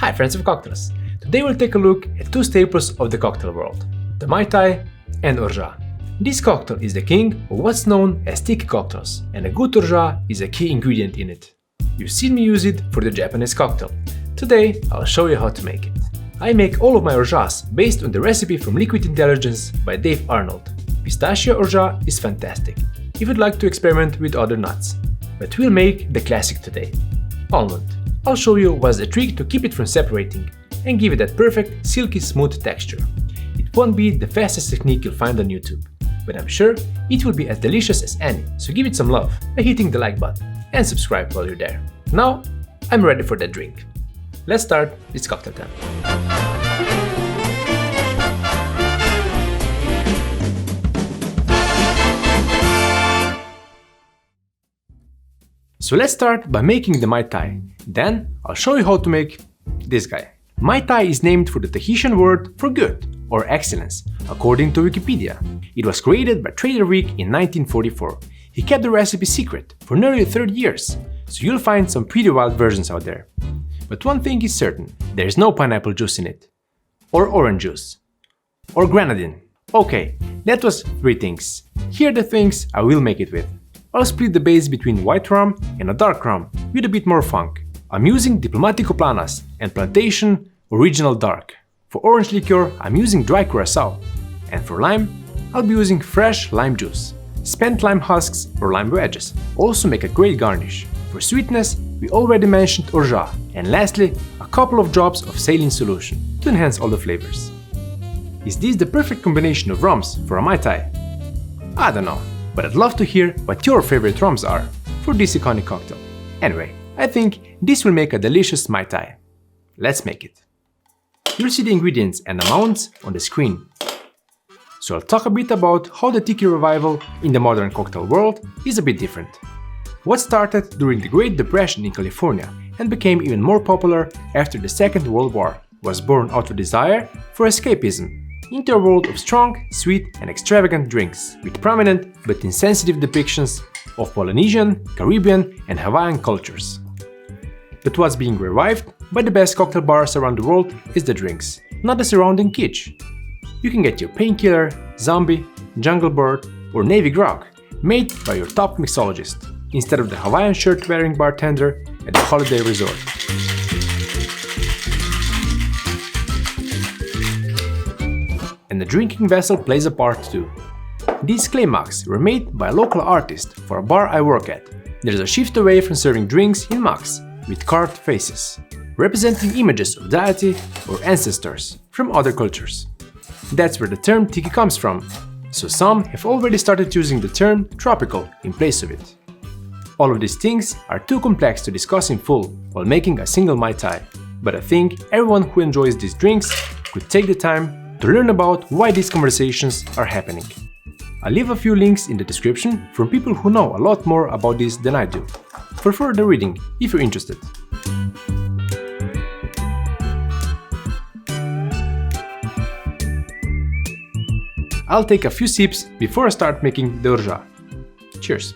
Hi friends of cocktails! Today we'll take a look at two staples of the cocktail world, the Mai Tai and Orgeat. This cocktail is the king of what's known as tiki cocktails, and a good Orgeat is a key ingredient in it. You've seen me use it for the Japanese cocktail. Today I'll show you how to make it. I make all of my Orgeats based on the recipe from Liquid Intelligence by Dave Arnold. Pistachio Orgeat is fantastic if you'd like to experiment with other nuts, but we'll make the classic today, Almond. I'll show you what's the trick to keep it from separating and give it that perfect silky smooth texture. It won't be the fastest technique you'll find on YouTube, but I'm sure it will be as delicious as any, so give it some love by hitting the like button and subscribe while you're there. Now, I'm ready for that drink. Let's start this cocktail time. So let's start by making the Mai Tai. Then I'll show you how to make this guy. Mai Tai is named for the Tahitian word for good or excellence, according to Wikipedia. It was created by Trader Vic in 1944. He kept the recipe secret for nearly 30 years, so you'll find some pretty wild versions out there. But one thing is certain, there is no pineapple juice in it, or orange juice, or grenadine. Okay, that was 3 things. Here are the things I will make it with. I'll split the base between white rum and a dark rum with a bit more funk. I'm using Diplomatico Planas and Plantation Original Dark. For orange liqueur, I'm using dry curacao. And for lime, I'll be using fresh lime juice. Spent lime husks or lime wedges also make a great garnish. For sweetness, we already mentioned Orgeat. And lastly, a couple of drops of saline solution to enhance all the flavors. Is this the perfect combination of rums for a Mai Tai? I don't know, but I'd love to hear what your favorite rums are for this iconic cocktail. Anyway, I think this will make a delicious Mai Tai. Let's make it. You'll see the ingredients and amounts on the screen. So I'll talk a bit about how the tiki revival in the modern cocktail world is a bit different. What started during the Great Depression in California and became even more popular after the Second World War was born out of desire for escapism into a world of strong, sweet and extravagant drinks with prominent but insensitive depictions of Polynesian, Caribbean and Hawaiian cultures. But what's being revived by the best cocktail bars around the world is the drinks, not the surrounding kitsch. You can get your Painkiller, Zombie, Jungle Bird or Navy Grog made by your top mixologist instead of the Hawaiian shirt-wearing bartender at the holiday resort. And the drinking vessel plays a part too. These clay mugs were made by a local artist for a bar I work at. There's a shift away from serving drinks in mugs with carved faces, representing images of deity or ancestors from other cultures. That's where the term tiki comes from, so some have already started using the term tropical in place of it. All of these things are too complex to discuss in full while making a single Mai Tai, but I think everyone who enjoys these drinks could take the time to learn about why these conversations are happening. I'll leave a few links in the description from people who know a lot more about this than I do, for further reading if you're interested. I'll take a few sips before I start making the Orgeat. Cheers!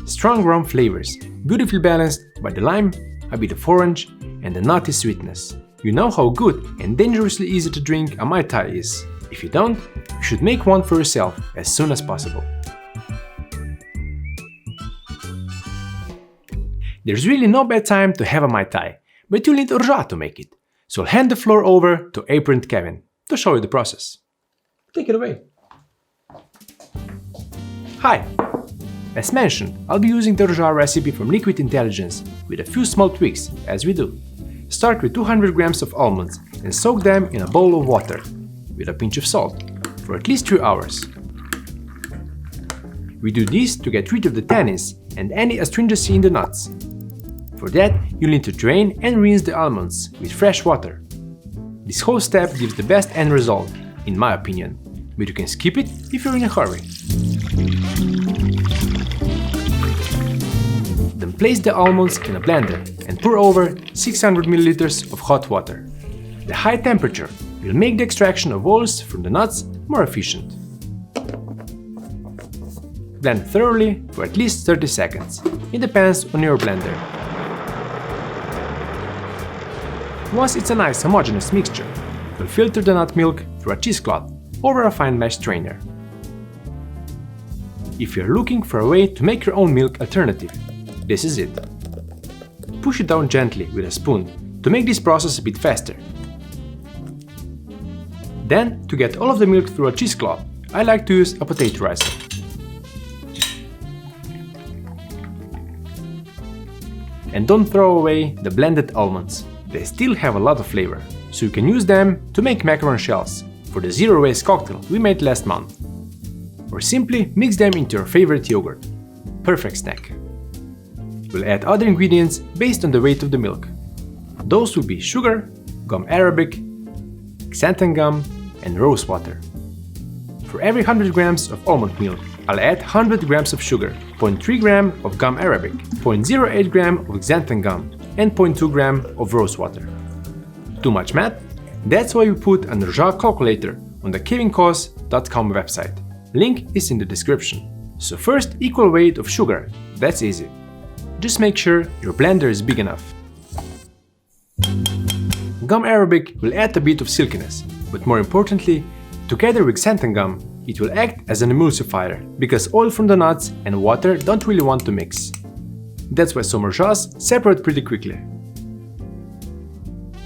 Strong rum flavors, beautifully balanced by the lime, a bit of orange and the nutty sweetness. You know how good and dangerously easy to drink a Mai Tai is. If you don't, you should make one for yourself as soon as possible. There's really no bad time to have a Mai Tai, but you'll need Orgeat to make it. So I'll hand the floor over to aproned Kevin to show you the process. Take it away. Hi! As mentioned, I'll be using the Orgeat recipe from Liquid Intelligence with a few small tweaks, as we do. Start with 200 grams of almonds and soak them in a bowl of water, with a pinch of salt, for at least 3 hours. We do this to get rid of the tannins and any astringency in the nuts. For that, you'll need to drain and rinse the almonds with fresh water. This whole step gives the best end result, in my opinion, but you can skip it if you're in a hurry. Then place the almonds in a blender and pour over 600 ml of hot water. The high temperature will make the extraction of oils from the nuts more efficient. Blend thoroughly for at least 30 seconds. It depends on your blender. Once it's a nice homogeneous mixture, we'll filter the nut milk through a cheesecloth over a fine mesh strainer. If you're looking for a way to make your own milk alternative, this is it. Push it down gently with a spoon to make this process a bit faster. Then, to get all of the milk through a cheesecloth, I like to use a potatorizer. And don't throw away the blended almonds. They still have a lot of flavor, so you can use them to make macaron shells for the zero waste cocktail we made last month. Or simply mix them into your favorite yogurt. Perfect snack. We'll add other ingredients based on the weight of the milk. Those will be sugar, gum arabic, xanthan gum, and rose water. For every 100 grams of almond milk, I'll add 100 grams of sugar, 0.3 gram of gum arabic, 0.08 gram of xanthan gum, and 0.2 gram of rose water. Too much math? That's why we put an Orgeat calculator on the 𝗙𝗎𝗄𝗎𝗁 website. Link is in the description. So first, equal weight of sugar. That's easy. Just make sure your blender is big enough. Gum arabic will add a bit of silkiness, but more importantly, together with xanthan gum, it will act as an emulsifier, because oil from the nuts and water don't really want to mix. That's why some Orgeats separate pretty quickly.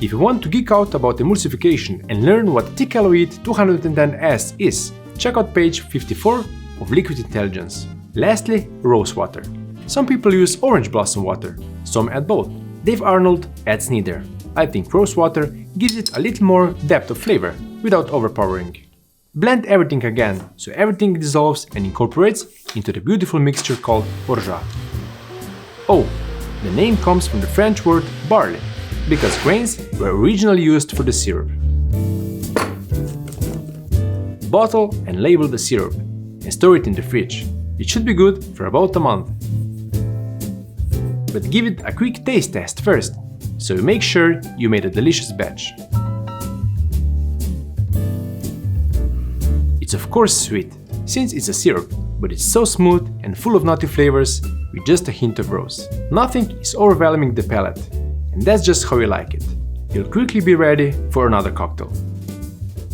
If you want to geek out about emulsification and learn what 𝗙𝗎𝗄𝗎𝗁 is, check out page 54 of Liquid Intelligence. Lastly, rose water. Some people use orange blossom water, some add both. Dave Arnold adds neither. I think rose water gives it a little more depth of flavor without overpowering. Blend everything again so everything dissolves and incorporates into the beautiful mixture called Orgeat. Oh, the name comes from the French word barley, because grains were originally used for the syrup. Bottle and label the syrup and store it in the fridge. It should be good for about a month. But give it a quick taste test first, so you make sure you made a delicious batch. It's of course sweet, since it's a syrup, but it's so smooth and full of nutty flavors with just a hint of rose. Nothing is overwhelming the palate, and that's just how you like it. You'll quickly be ready for another cocktail.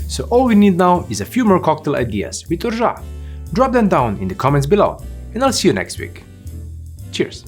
So all we need now is a few more cocktail ideas with Orgeat. Drop them down in the comments below, and I'll see you next week. Cheers!